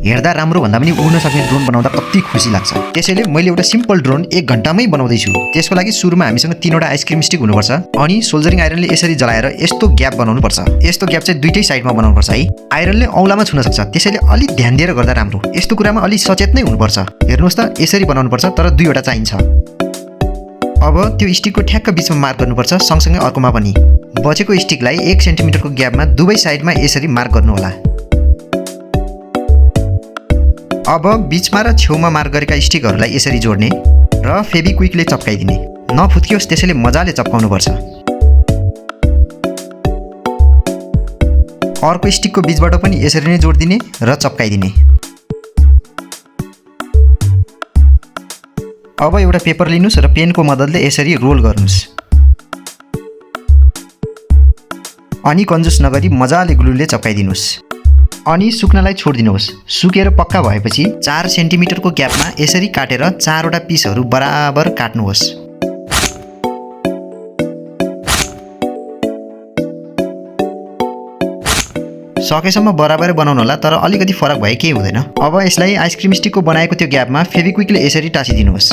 हेर्दा राम्रो भन्दा पनि उड्न सक्ने ड्रोन बनाउँदा कति खुसी लाग्छ। त्यसैले मैले एउटा सिम्पल ड्रोन 1 घण्टामै बनाउँदै छु। त्यसको लागि सुरुमा हामीसँग 3वटा आइसक्रिम स्टिक हुनुपर्छ अनि सोल्जरिङ आइरनले यसरी जलाएर यस्तो ग्याप बनाउनु पर्छ। यस्तो ग्याप चाहिँ दुईटै साइडमा बनाउनु पर्छ है। आइरनले औलामा छुन सक्छ, त्यसैले अलि ध्यान दिएर गर्दा राम्रो। यस्तो कुरामा अलि सचेत नै हुनुपर्छ। हेर्नुहोस् त, यसरी बनाउनु पर्छ तर 2वटा चाहिन्छ। अब त्यो स्टिकको ठ्याक्क बीचमा मार्क गर्नुपर्छ, सँगसँगै अर्कोमा पनि। बचेको स्टिकलाई 1 सेन्टिमिटरको ग्यापमा दुवै साइडमा यसरी मार्क गर्नु होला। अब बीचमा र छेउमा मार्क गरेका स्टिकहरूलाई यसरी जोड्ने र फेभिक्विकले चप्काइदिने। नफुत्कियोस् त्यसैले मजाले चप्काउनु पर्छ। अर्को स्टिकको बीचबाट पनि यसरी नै जोडिदिने र चप्काइदिने। अब एउटा पेपर लिनुस् र पेनको मद्दतले यसरी रोल गर्नुस् अनि कन्जुस नगरी मजाले ग्लुले चप्काइदिनुस् अनि सुक्नलाई छोडिदिनुहोस्। सुकेर पक्का भएपछि 4 सेन्टिमिटरको ग्यापमा यसरी काटेर 4वटा पिसहरू बराबर काट्नुहोस्। सकेसम्म बराबरै बनाउनु होला, तर अलिकति फरक भए केही हुँदैन। अब यसलाई आइसक्रिम स्टिकको बनाएको त्यो ग्यापमा फेभिक्विकले यसरी टाँसिदिनुहोस्।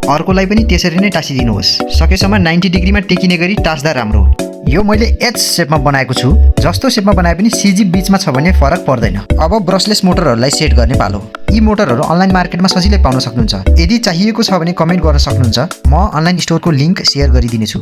अर्कोलाई पनि त्यसरी नै टाँसिदिनुहोस्। सकेसम्म 90 डिग्रीमा टेकिने गरी टाँस्दा राम्रो। यो मैले एच सेपमा बनाएको छु। जस्तो सेपमा बनाए पनि सिजी बीचमा छ भने फरक पर्दैन। अब ब्रसलेस मोटरहरूलाई सेट गर्ने पालो। यी मोटरहरू अनलाइन मार्केटमा सजिलै पाउन सक्नुहुन्छ। यदि चाहिएको छ भने कमेन्ट गर्न सक्नुहुन्छ। म अनलाइन स्टोरको लिङ्क सेयर गरिदिनेछु।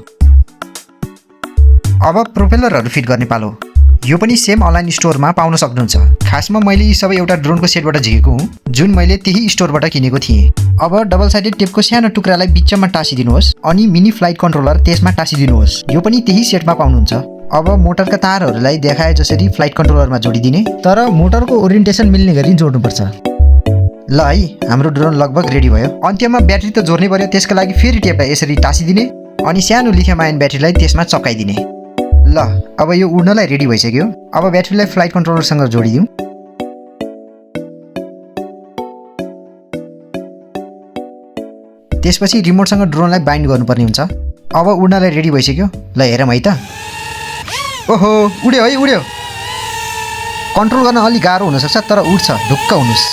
अब प्रोपेलरहरू फिट गर्ने पालो। यो पनि सेम अनलाइन स्टोरमा पाउन सक्नुहुन्छ। खासमा मैले यी सबै एउटा ड्रोनको सेटबाट झिकेको हुँ, जुन मैले त्यही स्टोरबाट किनेको थिएँ। अब डबल साइडेड टेपको सानो टुक्रालाई बिचमा टाँसिदिनुहोस् अनि मिनी फ्लाइट कन्ट्रोलर त्यसमा टाँसिदिनुहोस्। यो पनि त्यही सेटमा पाउनुहुन्छ। अब मोटरका तारहरूलाई देखाए जसरी फ्लाइट कन्ट्रोलरमा जोडिदिने, तर मोटरको ओरिएन्टेसन मिल्ने गरी जोड्नुपर्छ। ल है, हाम्रो ड्रोन लगभग रेडी भयो। अन्त्यमा ब्याट्री त जोड्नै पर्यो, त्यसका लागि फेरि टेपलाई यसरी टाँसिदिने अनि सानो लिथियम आयन ब्याट्रीलाई त्यसमा चप्काइदिने। ल, अब यो उड्नलाई रेडी भइसक्यो। अब ब्याट्रीलाई फ्लाइट कन्ट्रोलरसँग जोडिदिउँ। त्यसपछि रिमोटसँग ड्रोनलाई बाइन्ड गर्नुपर्ने हुन्छ। अब उड्नलाई रेडी भइसक्यो। ल हेरौँ है त। ओहो, उड्यो है, उड्यो। कन्ट्रोल गर्न अलि गाह्रो हुनसक्छ, तर उड्छ। ढुक्क हुनुहोस्।